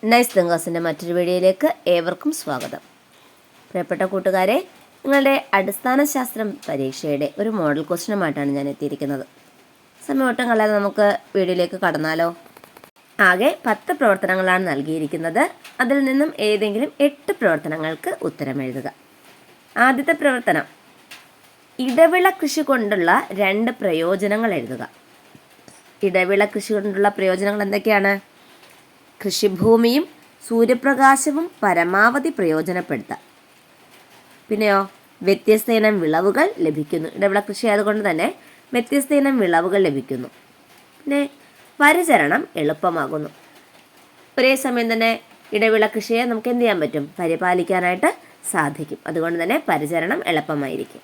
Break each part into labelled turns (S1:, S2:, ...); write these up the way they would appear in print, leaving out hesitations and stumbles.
S1: Nice തിങ്കേഴ്സിൻ്റെ മറ്റൊരു വീഡിയോയിലേക്ക് ഏവർക്കും സ്വാഗതം. പ്രിയപ്പെട്ട കൂട്ടുകാരെ, നിങ്ങളുടെ അടിസ്ഥാന ശാസ്ത്രം പരീക്ഷയുടെ ഒരു മോഡൽ ക്വസ്റ്റ്യനുമായിട്ടാണ് ഞാൻ എത്തിയിരിക്കുന്നത്. സമയം കളയാതെ നമുക്ക് വീഡിയോയിലേക്ക് കടന്നാലോ. ആകെ 10 പ്രവർത്തനങ്ങളാണ് നൽകിയിരിക്കുന്നത്. അതിൽ നിന്നും ഏതെങ്കിലും 8 പ്രവർത്തനങ്ങൾക്ക് ഉത്തരം എഴുതുക. ആദ്യത്തെ പ്രവർത്തനം, ഇടവിള കൃഷി കൊണ്ടുള്ള 2 പ്രയോജനങ്ങൾ എഴുതുക. ഇടവിള കൃഷി കൊണ്ടുള്ള പ്രയോജനങ്ങൾ എന്തൊക്കെയാണ്? കൃഷിഭൂമിയും സൂര്യപ്രകാശവും പരമാവധി പ്രയോജനപ്പെടുത്താം. പിന്നെയോ, വ്യത്യസ്ത ഇനം വിളവുകൾ ലഭിക്കുന്നു. ഇടവിള കൃഷി ആയതുകൊണ്ട് തന്നെ വ്യത്യസ്ത ഇനം വിളവുകൾ ലഭിക്കുന്നു. പിന്നെ പരിചരണം എളുപ്പമാകുന്നു. ഒരേ സമയം തന്നെ ഇടവിള കൃഷിയെ നമുക്ക് എന്ത് ചെയ്യാൻ പറ്റും? പരിപാലിക്കാനായിട്ട് സാധിക്കും. അതുകൊണ്ട് തന്നെ പരിചരണം എളുപ്പമായിരിക്കും.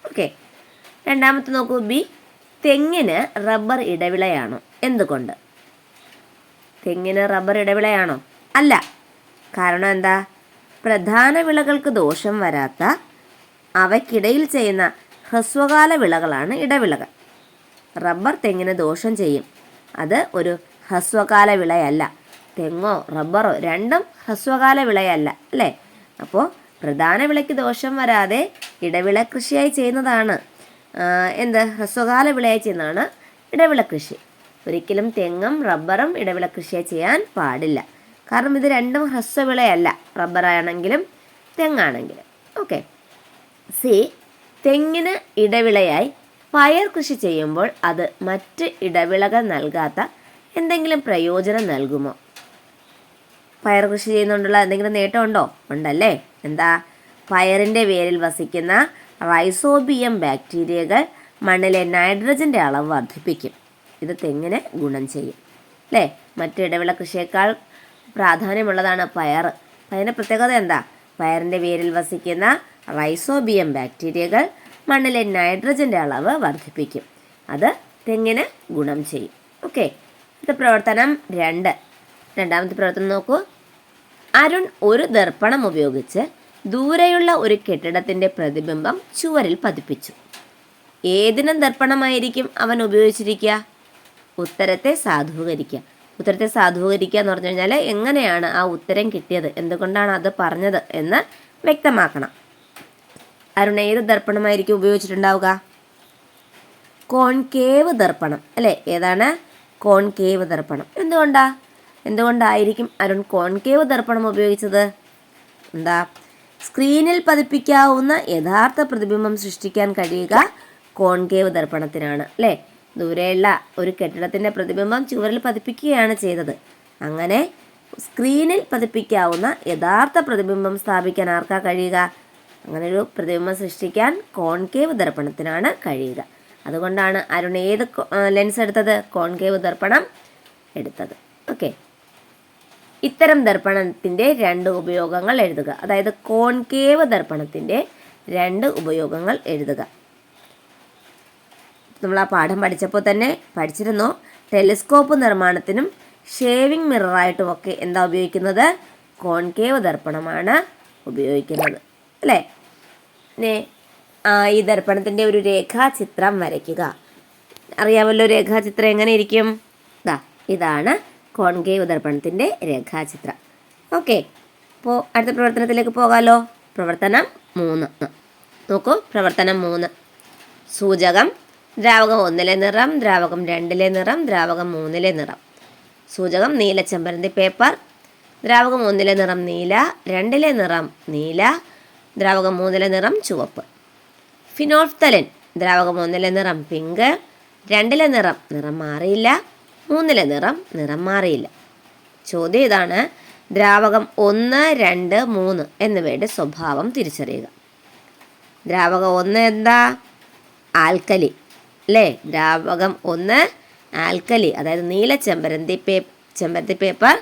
S1: ഓക്കെ, രണ്ടാമത്തെ നോക്കൂ, ബി, തെങ്ങിന് റബ്ബർ ഇടവിളയാണോ? എന്തുകൊണ്ട്? തെങ്ങിന് റബ്ബർ ഇടവിളയാണോ? അല്ല. കാരണം എന്താ? പ്രധാന വിളകൾക്ക് ദോഷം വരാത്ത അവയ്ക്കിടയിൽ ചെയ്യുന്ന ഹ്രസ്വകാല വിളകളാണ് ഇടവിളകൾ. റബ്ബർ തെങ്ങിന് ദോഷം ചെയ്യും. അത് ഒരു ഹ്രസ്വകാല വിളയല്ല. തെങ്ങോ റബ്ബറോ രണ്ടും ഹ്രസ്വകാല വിളയല്ല, അല്ലേ? അപ്പോൾ പ്രധാന വിളയ്ക്ക് ദോഷം വരാതെ ഇടവിള കൃഷിയായി ചെയ്യുന്നതാണ് ഹ്രസ്വകാല വിളയായി ചെയ്യുന്നതാണ് ഇടവിള കൃഷി. ഒരിക്കലും തെങ്ങും റബ്ബറും ഇടവിള കൃഷിയായി ചെയ്യാൻ പാടില്ല. കാരണം ഇത് രണ്ടും ഹ്രസ്വവിളയല്ല, റബ്ബറാണെങ്കിലും തെങ്ങാണെങ്കിലും. ഓക്കെ. സി, തെങ്ങിന് ഇടവിളയായി പയർ കൃഷി ചെയ്യുമ്പോൾ അത് മറ്റ് ഇടവിളകൾ നൽകാത്ത എന്തെങ്കിലും പ്രയോജനം നൽകുമോ? പയർ കൃഷി ചെയ്യുന്നതുകൊണ്ടുള്ള എന്തെങ്കിലും നേട്ടമുണ്ടോ? ഉണ്ടല്ലേ. എന്താ? പയറിൻ്റെ വേരിൽ വസിക്കുന്ന റൈസോബിയം ബാക്ടീരിയകൾ മണ്ണിലെ നൈട്രജൻ്റെ അളവ് വർദ്ധിപ്പിക്കും. ഇത് തെങ്ങിന് ഗുണം ചെയ്യും, അല്ലേ? മറ്റ് ഇടവിള കൃഷിയേക്കാൾ പ്രാധാന്യമുള്ളതാണ് പയർ. അതിൻ്റെ പ്രത്യേകത എന്താ? പയറിൻ്റെ വേരിൽ വസിക്കുന്ന റൈസോബിയം ബാക്ടീരിയകൾ മണ്ണിലെ നൈട്രജൻ്റെ അളവ് വർദ്ധിപ്പിക്കും. അത് തെങ്ങിന് ഗുണം ചെയ്യും. ഓക്കെ, ഇത് പ്രവർത്തനം 2. രണ്ടാമത്തെ പ്രവർത്തനം നോക്കൂ. അരുൺ ഒരു ദർപ്പണം ഉപയോഗിച്ച് ദൂരെയുള്ള ഒരു കെട്ടിടത്തിൻ്റെ പ്രതിബിംബം ചുവരിൽ പതിപ്പിച്ചു. ഏതിനം ദർപ്പണമായിരിക്കും അവൻ ഉപയോഗിച്ചിരിക്കുക? ഉത്തരത്തെ സാധൂകരിക്കുക. ഉത്തരത്തെ സാധൂകരിക്കുക എന്ന് പറഞ്ഞു കഴിഞ്ഞാൽ എങ്ങനെയാണ് ആ ഉത്തരം കിട്ടിയത്, എന്തുകൊണ്ടാണ് അത് പറഞ്ഞത് എന്ന് വ്യക്തമാക്കണം. അരുൺ ഏത് ദർപ്പണമായിരിക്കും ഉപയോഗിച്ചിട്ടുണ്ടാവുക? കോൺകേവ് ദർപ്പണം, അല്ലേ? ഏതാണ്? കോൺകേവ് ദർപ്പണം. എന്തുകൊണ്ടായിരിക്കും അരുൺ കോൺകേവ് ദർപ്പണം ഉപയോഗിച്ചത്? എന്താ? സ്ക്രീനിൽ പതിപ്പിക്കാവുന്ന യഥാർത്ഥ പ്രതിബിംബം സൃഷ്ടിക്കാൻ കഴിയുക കോൺകേവ് ദർപ്പണത്തിനാണ്, അല്ലേ? ദൂരെയുള്ള ഒരു കെട്ടിടത്തിൻ്റെ പ്രതിബിംബം ചുവരിൽ പതിപ്പിക്കുകയാണ് ചെയ്തത്. അങ്ങനെ സ്ക്രീനിൽ പതിപ്പിക്കാവുന്ന യഥാർത്ഥ പ്രതിബിംബം സ്ഥാപിക്കാൻ ആർക്കാ കഴിയുക? അങ്ങനെ ഒരു പ്രതിബിംബം സൃഷ്ടിക്കാൻ കോൺകേവ് ദർപ്പണത്തിനാണ് കഴിയുക. അതുകൊണ്ടാണ് അരുൺ ഏത് ലെൻസ് എടുത്തത്? കോൺകേവ് ദർപ്പണം എടുത്തത്. ഓക്കെ, ഇത്തരം ദർപ്പണത്തിൻ്റെ 2 ഉപയോഗങ്ങൾ എഴുതുക. അതായത് കോൺകേവ് ദർപ്പണത്തിൻ്റെ 2 ഉപയോഗങ്ങൾ എഴുതുക. നമ്മൾ ആ പാഠം പഠിച്ചപ്പോൾ തന്നെ പഠിച്ചിരുന്നു. ടെലിസ്കോപ്പ് നിർമ്മാണത്തിനും ഷേവിംഗ് മിററായിട്ടും ഒക്കെ എന്താ ഉപയോഗിക്കുന്നത്? കോൺകേവ് ദർപ്പണമാണ് ഉപയോഗിക്കുന്നത്, അല്ലേ? പിന്നെ ഈ ദർപ്പണത്തിൻ്റെ ഒരു രേഖാചിത്രം വരയ്ക്കുക. അറിയാമല്ലോ രേഖാചിത്രം എങ്ങനെ ഇരിക്കും? ഇതാണ് കോൺകേവ് ദർപ്പണത്തിൻ്റെ രേഖാചിത്രം. ഓക്കെ, അപ്പോൾ അടുത്ത പ്രവർത്തനത്തിലേക്ക് പോകാമല്ലോ. പ്രവർത്തനം 3 നോക്കൂ. പ്രവർത്തനം 3, സൂചകം ദ്രാവകം 1-ലെ നിറം, ദ്രാവകം 2-ലെ നിറം, ദ്രാവകം 3-ലെ നിറം. സൂചകം നീല ചെമ്പരന്തി പേപ്പർ. ദ്രാവകം 1-ലെ നിറം നീല, 2-ലെ നിറം നീല, ദ്രാവകം 3-ലെ നിറം ചുവപ്പ്. ഫിനോൾഫ്തലിൻ ദ്രാവകം 1-ലെ നിറം പിങ്ക്, 2-ലെ നിറം മാറിയില്ല, 3-ലെ നിറം മാറിയില്ല. ചോദ്യം ഇതാണ്: ദ്രാവകം 1, 2, 3 എന്നിവയുടെ സ്വഭാവം തിരിച്ചറിയുക. ദ്രാവകം 1 എന്താ? ആൽക്കലി, അല്ലേ? ദ്രാവകം 1 ആൽക്കലി, അതായത് നീല ചെമ്പരന്തി പേപ്പർ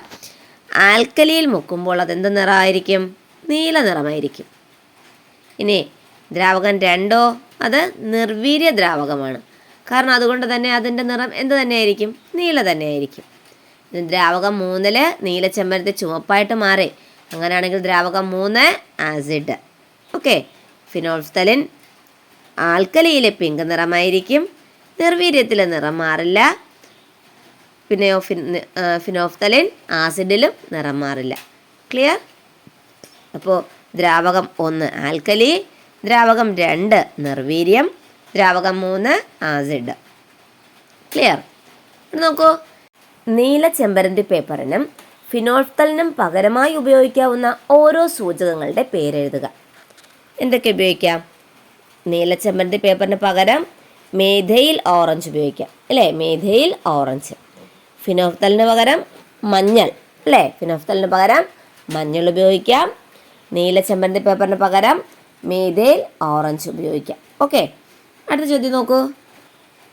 S1: ആൽക്കലിയിൽ മുക്കുമ്പോൾ അതെന്ത് നിറമായിരിക്കും? നീല നിറമായിരിക്കും. ഇനി ദ്രാവകം 2 അത് നിർവീര്യ ദ്രാവകമാണ്. കാരണം അതുകൊണ്ട് തന്നെ അതിൻ്റെ നിറം എന്ത് തന്നെയായിരിക്കും? നീല തന്നെയായിരിക്കും. ദ്രാവകം 3 നീല ചെമ്പരന്തി ചുവപ്പായിട്ട് മാറി. അങ്ങനെയാണെങ്കിൽ ദ്രാവകം 3 ആസിഡ്. ഓക്കെ, ഫിനോൾഫ്തലിൻ ആൽക്കലിയിലെ പിങ്ക് നിറമായിരിക്കും, നിർവീര്യത്തിലെ നിറം മാറില്ല. പിന്നെ ഫിനോഫ്തലിൻ ആസിഡിലും നിറം മാറില്ല. ക്ലിയർ? അപ്പോൾ ദ്രാവകം 1 ആൽക്കലി, ദ്രാവകം 2 നിർവീര്യം, ദ്രാവകം 3 ആസിഡ്. ക്ലിയർ? നോക്കൂ, നീല ചെമ്പരന്തി പേപ്പറിനും ഫിനോഫ്തലിനും പകരമായി ഉപയോഗിക്കാവുന്ന ഓരോ സൂചകങ്ങളുടെ പേരെഴുതുക. എന്തൊക്കെ ഉപയോഗിക്കാം? നീല ചെമ്പരന്തി പേപ്പറിന് പകരം മേഥൈൽ ഓറഞ്ച് ഉപയോഗിക്കാം, അല്ലേ? മേഥൈൽ ഓറഞ്ച്. ഫിനോഫ്തലിന് പകരം മഞ്ഞൾ, അല്ലേ? ഫിനോഫ്തലിന് പകരം മഞ്ഞൾ ഉപയോഗിക്കാം. നീല ചെമ്പരന്തി പേപ്പറിന് പകരം മേഥൈൽ ഓറഞ്ച് ഉപയോഗിക്കാം. ഓക്കെ, അടുത്ത ചോദ്യം നോക്കൂ.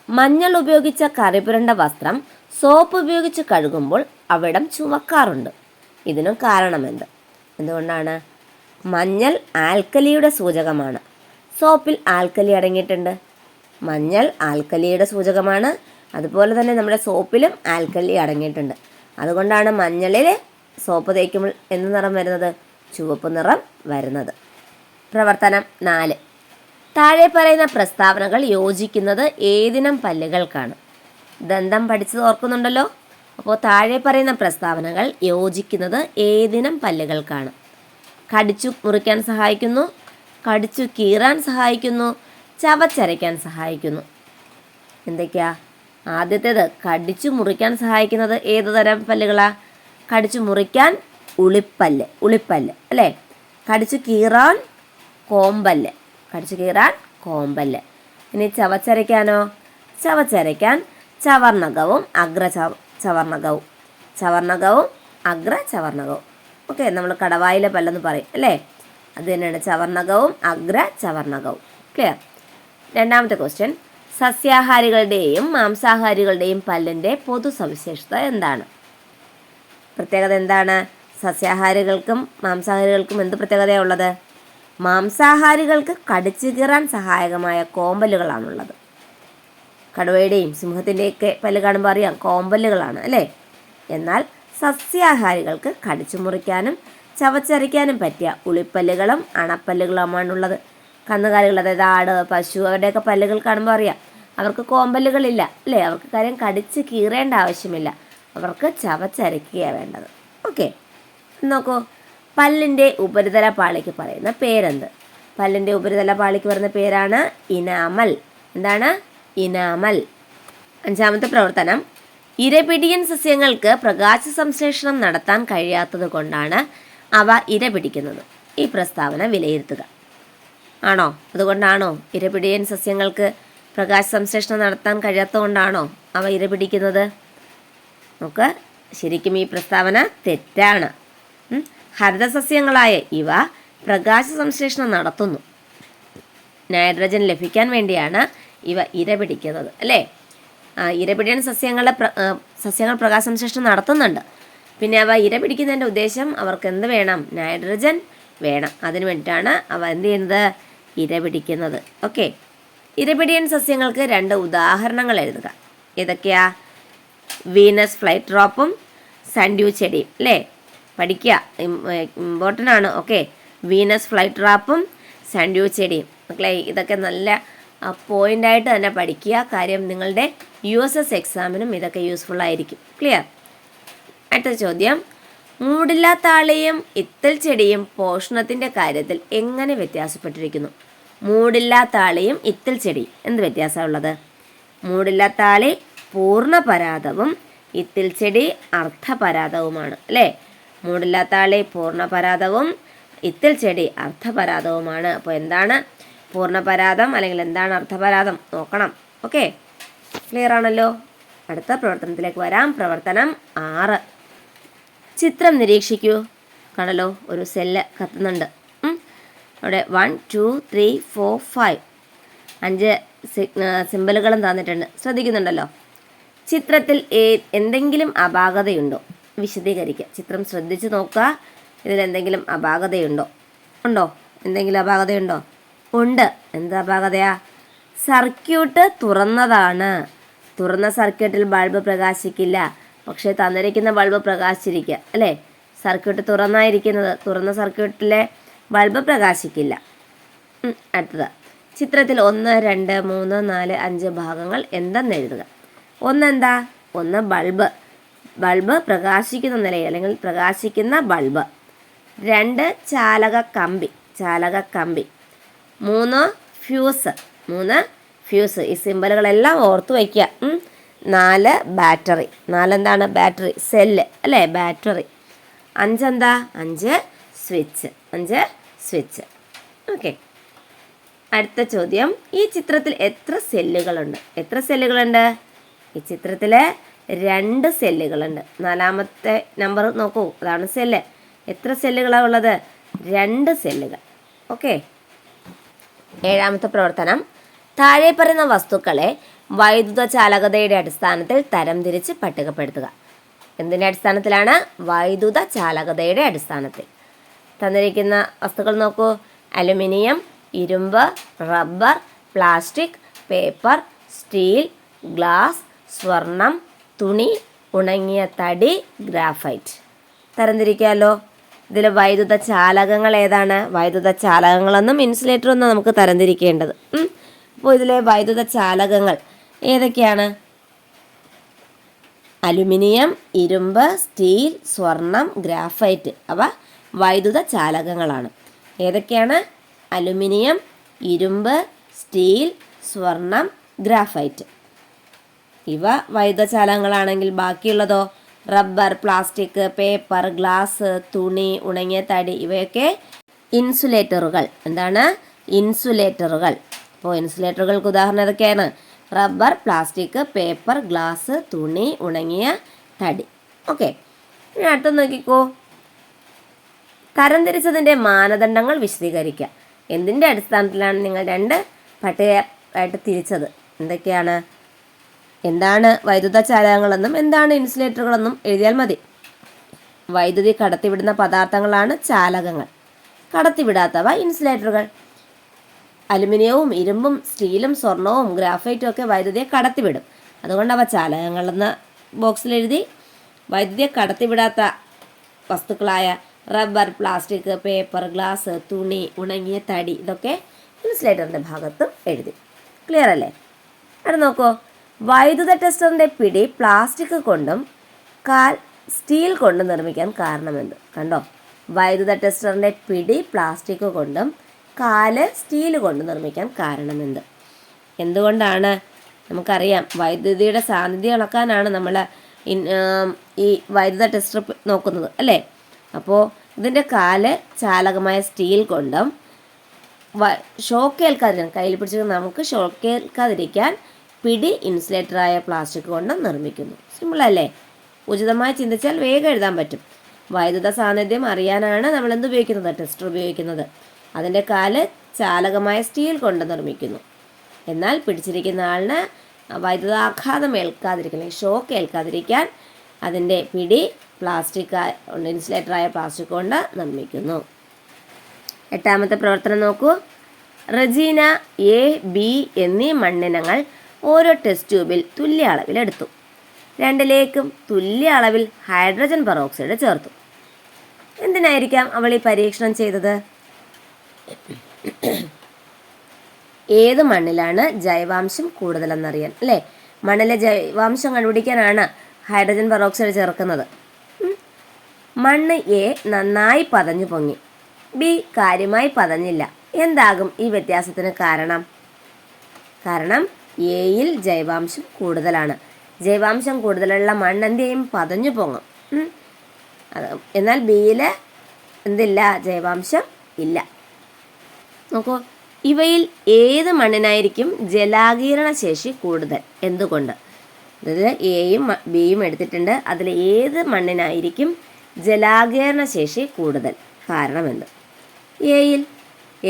S1: മഞ്ഞൾ ഉപയോഗിച്ച കറിപുരണ്ട വസ്ത്രം സോപ്പ് ഉപയോഗിച്ച് കഴുകുമ്പോൾ അവിടം ചുവക്കാറുണ്ട്. ഇതിനും കാരണമെന്ത്? എന്തുകൊണ്ടാണ്? മഞ്ഞൾ ആൽക്കലിയുടെ സൂചകമാണ്. സോപ്പിൽ ആൽക്കലി അടങ്ങിയിട്ടുണ്ട്. മഞ്ഞൾ ആൽക്കലിയുടെ സൂചകമാണ്. അതുപോലെ തന്നെ നമ്മുടെ സോപ്പിലും ആൽക്കലി അടങ്ങിയിട്ടുണ്ട്. അതുകൊണ്ടാണ് മഞ്ഞളിൽ സോപ്പ് തേക്കുമ്പോൾ എന്ത് നിറം വരുന്നത്? ചുവപ്പ് നിറം വരുന്നത്. പ്രവർത്തനം 4. താഴെ പറയുന്ന പ്രസ്താവനകൾ യോജിക്കുന്നത് ഏതിനം പല്ലുകൾക്കാണ്? ദന്തം പഠിച്ചത് ഓർക്കുന്നുണ്ടല്ലോ. അപ്പോൾ താഴെ പറയുന്ന പ്രസ്താവനകൾ യോജിക്കുന്നത് ഏതിനം പല്ലുകൾക്കാണ്? കടിച്ചു മുറിക്കാൻ സഹായിക്കുന്നു, കടിച്ചു കീറാൻ സഹായിക്കുന്നു, ചവച്ചരയ്ക്കാൻ സഹായിക്കുന്നു. എന്തൊക്കെയാ? ആദ്യത്തേത് കടിച്ചു മുറിക്കാൻ സഹായിക്കുന്നത് ഏത് തരം പല്ലുകളാ? കടിച്ചു മുറിക്കാൻ ഉളിപ്പല്ല്, അല്ലേ? കടിച്ചു കീറാൻ കോമ്പല്ല്, കോമ്പല്ല്. ഇനി ചവച്ചരയ്ക്കാനോ? ചവച്ചരയ്ക്കാൻ ചവർണകവും ചവർണകവും അഗ്രചവർണകവും. ഓക്കെ, നമ്മൾ കടവായിലെ പല്ലെന്ന് പറയും, അല്ലേ? അത് തന്നെയാണ് ചവർണകവും അഗ്രചവർണകവും. ക്ലിയർ? രണ്ടാമത്തെ ക്വസ്റ്റ്യൻ. സസ്യാഹാരികളുടെയും മാംസാഹാരികളുടെയും പല്ലിൻ്റെ പൊതു സവിശേഷത എന്താണ്? പ്രത്യേകത എന്താണ്? സസ്യാഹാരികൾക്കും മാംസാഹാരികൾക്കും എന്ത് പ്രത്യേകതയാണ് ഉള്ളത്? മാംസാഹാരികൾക്ക് കടിച്ചു കീറാൻ സഹായകമായ കോമ്പല്ലുകളാണുള്ളത്. കടുവയുടെയും സിംഹത്തിൻ്റെയൊക്കെ പല്ല് കാണുമ്പോൾ അറിയാം കോമ്പല്ലുകളാണ്, അല്ലേ? എന്നാൽ സസ്യാഹാരികൾക്ക് കടിച്ചു മുറിക്കാനും ചവച്ചരയ്ക്കാനും പറ്റിയ ഉളിപ്പല്ലുകളും അണപ്പല്ലുകളുമാണുള്ളത്. കന്നുകാലികൾ, അതായത് ആട്, പശു, അവരുടെയൊക്കെ പല്ലുകൾ കാണുമ്പോൾ അറിയാം അവർക്ക് കോമ്പല്ലുകളില്ല, അല്ലേ? അവർക്ക് കാര്യം കടിച്ച് കീറേണ്ട ആവശ്യമില്ല, അവർക്ക് ചവച്ചരയ്ക്കുകയാണ് വേണ്ടത്. ഓക്കെ, നോക്കൂ. പല്ലിൻ്റെ ഉപരിതല പാളിക്ക് പറയുന്ന പേരെന്ത്? പല്ലിൻ്റെ ഉപരിതല പാളിക്ക് പറയുന്ന പേരാണ് ഇനാമൽ. എന്താണ്? ഇനാമൽ. അഞ്ചാമത്തെ പ്രവർത്തനം. ഇരപിടിയൻ സസ്യങ്ങൾക്ക് പ്രകാശ സംശ്ലേഷണം നടത്താൻ കഴിയാത്തത് കൊണ്ടാണ് അവ ഇരപിടിക്കുന്നത്. ഈ പ്രസ്താവന വിലയിരുത്തുക. ആണോ? അതുകൊണ്ടാണോ ഇരപിടിയൻ സസ്യങ്ങൾക്ക് പ്രകാശ സംശ്ലേഷണം നടത്താൻ കഴിയാത്തത് കൊണ്ടാണോ അവ ഇരപിടിക്കുന്നത്? നമുക്ക് ശരിക്കും ഈ പ്രസ്താവന തെറ്റാണ്. ഹരിതസസ്യങ്ങളായ ഇവ പ്രകാശ സംശ്ലേഷണം നടത്തുന്നു. നൈട്രജൻ ലഭിക്കാൻ വേണ്ടിയാണ് ഇവ ഇരപിടിക്കുന്നത്, അല്ലേ? ഇരപിടിയൻ സസ്യങ്ങൾ പ്രകാശ സംശ്ലേഷണം നടത്തുന്നുണ്ട്. പിന്നെ അവ ഇരപിടിക്കുന്നതിൻ്റെ ഉദ്ദേശം അവർക്ക് എന്ത് വേണം? നൈട്രജൻ വേണം. അതിനു വേണ്ടിയിട്ടാണ് അവ എന്ത് ചെയ്യുന്നത്? ഇരപിടിക്കുന്നത്. ഓക്കെ, ഇരപിടിയൻ സസ്യങ്ങൾക്ക് 2 ഉദാഹരണങ്ങൾ എഴുതുക. ഏതൊക്കെയാ? വീനസ് ഫ്ലൈ ട്രോപ്പും സൺഡ്യൂ ചെടിയും, അല്ലേ? പഠിക്കുക, ഇമ്പോർട്ടൻ്റ് ആണ്. ഓക്കെ, വീനസ് ഫ്ലൈ ട്രാപ്പും സൺഡ്യൂ ചെടിയും. മക്കളെ, ഇതൊക്കെ നല്ല പോയിൻ്റായിട്ട് തന്നെ പഠിക്കുക. കാര്യം നിങ്ങളുടെ USS എക്സാമിനും ഇതൊക്കെ യൂസ്ഫുൾ ആയിരിക്കും. ക്ലിയർ? അടുത്ത ചോദ്യം. മൂടില്ലാത്താളിയും ഇത്തൽ ചെടിയും പോഷണത്തിൻ്റെ കാര്യത്തിൽ എങ്ങനെ വ്യത്യാസപ്പെട്ടിരിക്കുന്നു? മൂടില്ലാത്താളിയും ഇത്തൽ ചെടിയും എന്ത് വ്യത്യാസമുള്ളത്? മൂടില്ലാത്താളി പൂർണ്ണപരാതവും ഇത്തിൽ ചെടി അർദ്ധപരാതവുമാണ്, അല്ലേ? മൂടില്ലാത്താളി പൂർണ്ണപരാതവും ഇത്തിൽ ചെടി അർദ്ധപരാതവുമാണ്. അപ്പോൾ എന്താണ് പൂർണ്ണപരാതം അല്ലെങ്കിൽ എന്താണ് അർദ്ധപരാതം നോക്കണം. ഓക്കെ, ക്ലിയർ ആണല്ലോ? അടുത്ത പ്രവർത്തനത്തിലേക്ക് വരാം. പ്രവർത്തനം 6. ചിത്രം നിരീക്ഷിക്കൂ. കാണല്ലോ, ഒരു സെല്ല് കത്തുന്നുണ്ട്. അവിടെ 1 2 3 4 5 5 സിമ്പലുകളും തന്നിട്ടുണ്ട്. ശ്രദ്ധിക്കുന്നുണ്ടല്ലോ. ചിത്രത്തിൽ എന്തെങ്കിലും അപാകതയുണ്ടോ? വിശദീകരിക്കുക. ചിത്രം ശ്രദ്ധിച്ച് നോക്കുക. ഇതിലെന്തെങ്കിലും അപാകതയുണ്ടോ? ഉണ്ടോ? എന്തെങ്കിലും അപാകതയുണ്ടോ? ഉണ്ട്. എന്താ അപാകതയാ? സർക്യൂട്ട് തുറന്നതാണ്. തുറന്ന സർക്യൂട്ടിൽ ബൾബ് പ്രകാശിക്കില്ല. പക്ഷേ തന്നിരിക്കുന്ന ബൾബ് പ്രകാശിച്ചിരിക്കുക, അല്ലേ? സർക്യൂട്ട് തുറന്നായിരിക്കുന്നത്. തുറന്ന സർക്യൂട്ടിലെ ബൾബ് പ്രകാശിക്കില്ല. അടുത്തത്. ചിത്രത്തിൽ 1 2 3 4 5 ഭാഗങ്ങൾ എന്തെന്ന് എഴുതുക. ഒന്നെന്താ? 1 ബൾബ്. ബൾബ് പ്രകാശിക്കുന്ന നിലയിൽ അല്ലെങ്കിൽ പ്രകാശിക്കുന്ന ബൾബ്. 2 ചാലക കമ്പി. 3 ഫ്യൂസ്. ഈ സിമ്പലുകളെല്ലാം ഓർത്ത് വയ്ക്കുക. 4 ബാറ്ററി. 4 എന്താണ്? ബാറ്ററി. സെല്ല് അല്ലേ, ബാറ്ററി. 5 എന്താ? 5 സ്വിച്ച്. ഓക്കെ. അടുത്ത ചോദ്യം, ഈ ചിത്രത്തിൽ എത്ര സെല്ലുകളുണ്ട്? ഈ ചിത്രത്തിൽ 2 സെല്ലുകളുണ്ട്. 4ാമത്തെ നമ്പർ നോക്കൂ, അതാണ് സെല്ല്. എത്ര സെല്ലുകളാണ് ഉള്ളത്? 2 സെല്ലുകൾ. ഓക്കെ. 7ാമത്തെ പ്രവർത്തനം, താഴെ പറയുന്ന വസ്തുക്കളെ വൈദ്യുത ചാലകതയുടെ അടിസ്ഥാനത്തിൽ തരംതിരിച്ച് പട്ടികപ്പെടുത്തുക. എന്തിൻ്റെ അടിസ്ഥാനത്തിലാണ്? വൈദ്യുത ചാലകതയുടെ അടിസ്ഥാനത്തിൽ. തന്നിരിക്കുന്ന വസ്തുക്കൾ നോക്കൂ. അലുമിനിയം, ഇരുമ്പ്, rubber, plastic, paper, steel, glass, സ്വർണം, തുണി, ഉണങ്ങിയ തടി, ഗ്രാഫൈറ്റ്. തരംതിരിക്കാമല്ലോ. ഇതിൽ വൈദ്യുത ചാലകങ്ങൾ ഏതാണ്? വൈദ്യുത ചാലകങ്ങളെന്നും ഇൻസുലേറ്ററെന്നും നമുക്ക് തരംതിരിക്കേണ്ടത്. അപ്പോൾ ഇതിലെ വൈദ്യുത ചാലകങ്ങൾ ഏതൊക്കെയാണ്? അലുമിനിയം, ഇരുമ്പ്, സ്റ്റീൽ, സ്വർണം, ഗ്രാഫൈറ്റ്. അവ വൈദ്യുത ചാലകങ്ങളാണ്. ഏതൊക്കെയാണ്? അലുമിനിയം, ഇരുമ്പ്, സ്റ്റീൽ, സ്വർണം, ഗ്രാഫൈറ്റ്. ഇവ വൈദ്യുത ചാലകങ്ങളാണെങ്കിൽ ബാക്കിയുള്ളതോ? റബ്ബർ, പ്ലാസ്റ്റിക്, പേപ്പർ, ഗ്ലാസ്, തുണി, ഉണങ്ങിയ തടി, ഇവയൊക്കെ ഇൻസുലേറ്ററുകൾ. എന്താണ്? ഇൻസുലേറ്ററുകൾ. അപ്പോൾ ഇൻസുലേറ്ററുകൾക്ക് ഉദാഹരണം ഏതൊക്കെയാണ്? റബ്ബർ, പ്ലാസ്റ്റിക്, പേപ്പർ, ഗ്ലാസ്, തുണി, ഉണങ്ങിയ തടി. ഓക്കെ. ഇനി അടുത്ത് നോക്കിക്കോ. തരംതിരിച്ചതിൻ്റെ മാനദണ്ഡങ്ങൾ വിശദീകരിക്കുക. എന്തിൻ്റെ അടിസ്ഥാനത്തിലാണ് നിങ്ങൾ 2 പട്ടികയായിട്ട് തിരിച്ചത്? എന്തൊക്കെയാണ്? എന്താണ് വൈദ്യുത ചാലകങ്ങളെന്നും എന്താണ് ഇൻസുലേറ്ററുകളെന്നും എഴുതിയാൽ മതി. വൈദ്യുതി കടത്തിവിടുന്ന പദാർത്ഥങ്ങളാണ് ചാലകങ്ങൾ. കടത്തിവിടാത്തവ ഇൻസുലേറ്ററുകൾ. അലുമിനിയവും ഇരുമ്പും സ്റ്റീലും സ്വർണവും ഗ്രാഫൈറ്റും ഒക്കെ വൈദ്യുതിയെ കടത്തിവിടും. അതുകൊണ്ട് അവ ചാലകങ്ങളെന്ന് ബോക്സിൽ എഴുതി. വൈദ്യുതിയെ കടത്തിവിടാത്ത വസ്തുക്കളായ റബ്ബർ, പ്ലാസ്റ്റിക്, പേപ്പർ, ഗ്ലാസ്, തുണി, ഉണങ്ങിയ തടി, ഇതൊക്കെ ഇൻസുലേറ്ററിൻ്റെ ഭാഗത്തും എഴുതി. ക്ലിയർ അല്ലേ? അവിടെ നോക്കൂ. വൈദ്യുത ടെസ്റ്ററിൻ്റെ പിടി പ്ലാസ്റ്റിക് കൊണ്ടും കാൽ സ്റ്റീൽ കൊണ്ടും നിർമ്മിക്കാൻ കാരണമെന്ത്? കണ്ടോ, വൈദ്യുത ടെസ്റ്ററിൻ്റെ പിടി പ്ലാസ്റ്റിക് കൊണ്ടും കാല് സ്റ്റീൽ കൊണ്ട് നിർമ്മിക്കാൻ കാരണമെന്ത്? എന്തുകൊണ്ടാണ്? നമുക്കറിയാം, വൈദ്യുതിയുടെ സാന്നിധ്യം അളക്കാനാണ് നമ്മൾ ഈ വൈദ്യുത ടെസ്റ്റർ നോക്കുന്നത് അല്ലേ. അപ്പോൾ ഇതിൻ്റെ കാല് ചാലകമായ സ്റ്റീൽ കൊണ്ടും ഷോക്ക് ഏൽക്കാതിരിക്കാൻ, കയ്യിൽ പിടിച്ചിട്ട് നമുക്ക് ഷോക്ക് ഏൽക്കാതിരിക്കാൻ പിടി ഇൻസുലേറ്ററായ പ്ലാസ്റ്റിക് കൊണ്ട് നിർമ്മിക്കുന്നു. സിമ്പിളല്ലേ? ഉചിതമായി ചിന്തിച്ചാൽ വേഗം എഴുതാൻ പറ്റും. വൈദ്യുത സാന്നിധ്യം അറിയാനാണ് നമ്മൾ എന്ത് ഉപയോഗിക്കുന്നത്? ടെസ്റ്റർ ഉപയോഗിക്കുന്നത്. അതിൻ്റെ കാല് ചാലകമായ സ്റ്റീൽ കൊണ്ട് നിർമ്മിക്കുന്നു. എന്നാൽ പിടിച്ചിരിക്കുന്ന ആളിന് വൈദ്യുതാഘാതം ഏൽക്കാതിരിക്കാൻ, ഷോക്ക് ഏൽക്കാതിരിക്കാൻ അതിൻ്റെ പിടി ഇൻസുലേറ്ററായ പ്ലാസ്റ്റിക് കൊണ്ട് നിർമ്മിക്കുന്നു. 8ാമത്തെ പ്രവർത്തനം നോക്കൂ. റജീന എ, ബി എന്നീ മണ്ണിനങ്ങൾ ഓരോ ടെസ്റ്റ് ട്യൂബിൽ തുല്യ അളവിലെടുത്തു. 2ലേക്കും തുല്യ അളവിൽ ഹൈഡ്രജൻ പെറോക്സൈഡ് ചേർത്തു. എന്തിനായിരിക്കാം അവൾ ഈ പരീക്ഷണം ചെയ്തത്? ഏത് മണ്ണിലാണ് ജൈവാംശം കൂടുതലെന്നറിയാൻ അല്ലേ. മണ്ണിലെ ജൈവാംശം കണ്ടുപിടിക്കാനാണ് ഹൈഡ്രജൻ പെറോക്സൈഡ് ചേർക്കുന്നത്. മണ്ണ് എ നന്നായി പതഞ്ഞു പൊങ്ങി, ബി കാര്യമായി പതഞ്ഞില്ല. എന്താകും ഈ വ്യത്യാസത്തിന് കാരണം? കാരണം എയിൽ ജൈവാംശം കൂടുതലാണ്. ജൈവാംശം കൂടുതലുള്ള മണ്ണ് എന്ത് ചെയ്യും? പതഞ്ഞു പൊങ്ങും. എന്നാൽ ബിയിൽ എന്തില്ല? ജൈവാംശം ഇല്ല. നോക്കൂ, ഇവയിൽ ഏത് മണ്ണിനായിരിക്കും ജലാകീരണ ശേഷി കൂടുതൽ? എന്തുകൊണ്ട്? അതായത് എയും ബിയും എടുത്തിട്ടുണ്ട്. അതിൽ ഏത് മണ്ണിനായിരിക്കും ജലാകീരണ ശേഷി കൂടുതൽ? കാരണമെന്ത്?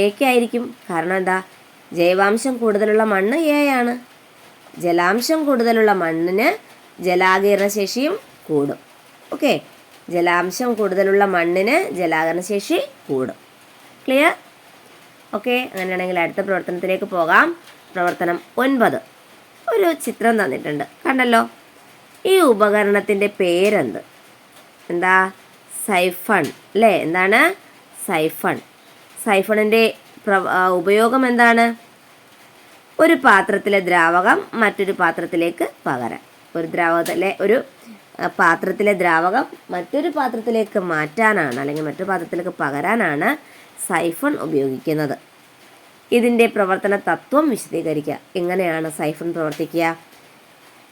S1: എക്കായിരിക്കും. കാരണം എന്താ? ജൈവാംശം കൂടുതലുള്ള മണ്ണ് എ ആണ്. ജലാംശം കൂടുതലുള്ള മണ്ണിന് ജലാകീരണ ശേഷിയും കൂടും. ഓക്കെ, ജലാംശം കൂടുതലുള്ള മണ്ണിന് ജലാകീരണ ശേഷി കൂടും. ക്ലിയർ? ഓക്കെ, അങ്ങനെയാണെങ്കിൽ അടുത്ത പ്രവർത്തനത്തിലേക്ക് പോകാം. പ്രവർത്തനം 9. ഒരു ചിത്രം തന്നിട്ടുണ്ട്, കണ്ടല്ലോ. ഈ ഉപകരണത്തിൻ്റെ പേരെന്ത്? എന്താ? സൈഫൺ അല്ലേ. എന്താണ്? സൈഫൺ. സൈഫണിൻ്റെ ഉപയോഗം എന്താണ്? ഒരു പാത്രത്തിലെ ദ്രാവകം മറ്റൊരു പാത്രത്തിലേക്ക് പകരാൻ. ഒരു ദ്രാവകത്തിലെ ഒരു പാത്രത്തിലെ ദ്രാവകം മറ്റൊരു പാത്രത്തിലേക്ക് മാറ്റാനാണ് അല്ലെങ്കിൽ മറ്റൊരു പാത്രത്തിലേക്ക് പകരാനാണ് സൈഫൺ ഉപയോഗിക്കുന്നത്. ഇതിൻ്റെ പ്രവർത്തന തത്വം വിശദീകരിക്കുക. എങ്ങനെയാണ് സൈഫൺ പ്രവർത്തിക്കുക?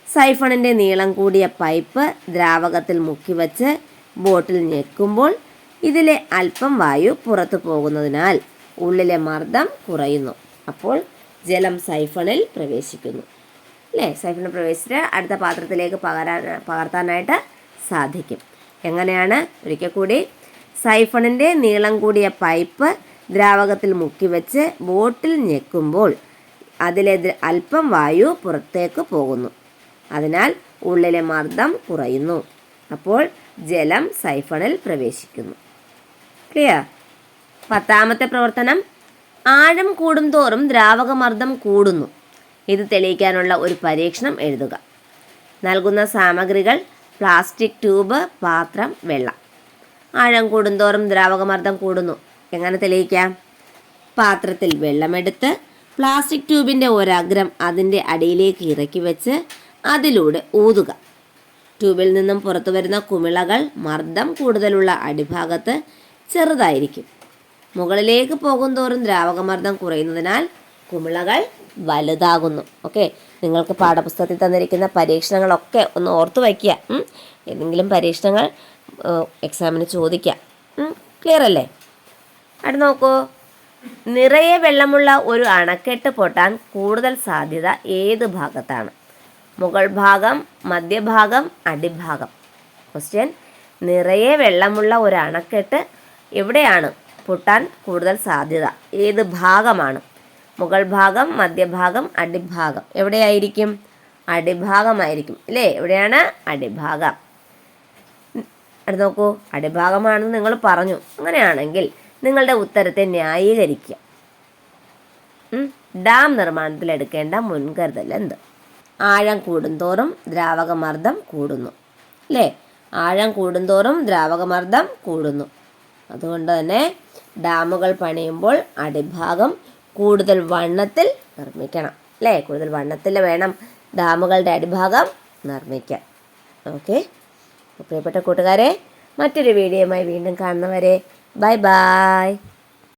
S1: സൈഫണിൻ്റെ നീളം കൂടിയ പൈപ്പ് ദ്രാവകത്തിൽ മുക്കിവെച്ച് ബോട്ടിൽ ഞെക്കുമ്പോൾ ഇതിലെ അല്പം വായു പുറത്തു പോകുന്നതിനാൽ ഉള്ളിലെ മർദ്ദം കുറയുന്നു. അപ്പോൾ ജലം സൈഫണിൽ പ്രവേശിക്കുന്നു. അല്ലേ? സൈഫണിൽ പ്രവേശിച്ചിട്ട് അടുത്ത പാത്രത്തിലേക്ക് പകർത്താനായിട്ട് സാധിക്കും. എങ്ങനെയാണ്? ഒരിക്കൽ കൂടി. സൈഫണിൻ്റെ നീളം കൂടിയ പൈപ്പ് ദ്രാവകത്തിൽ മുക്കിവെച്ച് ബോട്ടിൽ ഞെക്കുമ്പോൾ അതിലെ അല്പം വായു പുറത്തേക്ക് പോകുന്നു. അതിനാൽ ഉള്ളിലെ മർദ്ദം കുറയുന്നു. അപ്പോൾ ജലം സൈഫണിൽ പ്രവേശിക്കുന്നു. ക്ലിയർ? 10ാമത്തെ പ്രവർത്തനം. ആഴം കൂടുന്തോറും ദ്രാവകമർദ്ദം കൂടുന്നു. ഇത് തെളിയിക്കാനുള്ള ഒരു പരീക്ഷണം എഴുതുക. നൽകുന്ന സാമഗ്രികൾ പ്ലാസ്റ്റിക് ട്യൂബ്, പാത്രം, വെള്ളം. ആഴം കൂടുന്തോറും ദ്രാവകമർദ്ദം കൂടുന്നു. എങ്ങനെ തെളിയിക്കാം? പാത്രത്തിൽ വെള്ളമെടുത്ത് പ്ലാസ്റ്റിക് ട്യൂബിൻ്റെ ഒരഗ്രം അതിൻ്റെ അടിയിലേക്ക് ഇറക്കി വെച്ച് അതിലൂടെ ഊതുക. ട്യൂബിൽ നിന്നും പുറത്തു വരുന്ന കുമിളകൾ മർദ്ദം കൂടുതലുള്ള അടിഭാഗത്ത് ചെറുതായിരിക്കും. മുകളിലേക്ക് പോകുന്തോറും ദ്രാവകമർദ്ദം കുറയുന്നതിനാൽ കുമിളകൾ വലുതാകുന്നു. ഓക്കെ, നിങ്ങൾക്ക് പാഠപുസ്തകത്തിൽ തന്നിരിക്കുന്ന പരീക്ഷണങ്ങളൊക്കെ ഒന്ന് ഓർത്തു വയ്ക്കുക. ഏതെങ്കിലും പരീക്ഷണങ്ങൾ എക്സാമിന് ചോദിക്കാം. ക്ലിയർ അല്ലേ? അടുത്ത് നോക്കൂ. നിറയെ വെള്ളമുള്ള ഒരു അണക്കെട്ട് പൊട്ടാൻ കൂടുതൽ സാധ്യത ഏത് ഭാഗത്താണ്? മുകൾ ഭാഗം, മധ്യഭാഗം, അടിഭാഗം? ക്വസ്റ്റ്യൻ: നിറയെ വെള്ളമുള്ള ഒരു അണക്കെട്ട് എവിടെയാണ് പൊട്ടാൻ കൂടുതൽ സാധ്യത? ഏത് ഭാഗമാണ്? മുകൾ ഭാഗം, മധ്യഭാഗം, അടിഭാഗം? എവിടെയായിരിക്കും? അടിഭാഗമായിരിക്കും അല്ലേ? എവിടെയാണ്? അടിഭാഗം. അടുത്ത് നോക്കൂ. അടിഭാഗമാണെന്ന് നിങ്ങൾ പറഞ്ഞു. അങ്ങനെയാണെങ്കിൽ നിങ്ങളുടെ ഉത്തരത്തെ ന്യായീകരിക്കുക. ഡാം നിർമ്മാണത്തിൽ എടുക്കേണ്ട മുൻകരുതൽ എന്ത്? ആഴം കൂടുന്തോറും ദ്രാവകമർദ്ദം കൂടുന്നു അല്ലേ? ആഴം കൂടുന്തോറും ദ്രാവകമർദ്ദം കൂടുന്നു. അതുകൊണ്ട് തന്നെ ഡാമുകൾ പണിയുമ്പോൾ അടിഭാഗം കൂടുതൽ വണ്ണത്തിൽ നിർമ്മിക്കണം അല്ലേ? കൂടുതൽ വണ്ണത്തിൽ വേണം ഡാമുകളുടെ അടിഭാഗം നിർമ്മിക്കാൻ. ഓക്കെ, പ്രിയപ്പെട്ട കൂട്ടുകാരെ, മറ്റൊരു വീഡിയോയുമായി വീണ്ടും കാണുന്നവരെ ബൈ ബൈ.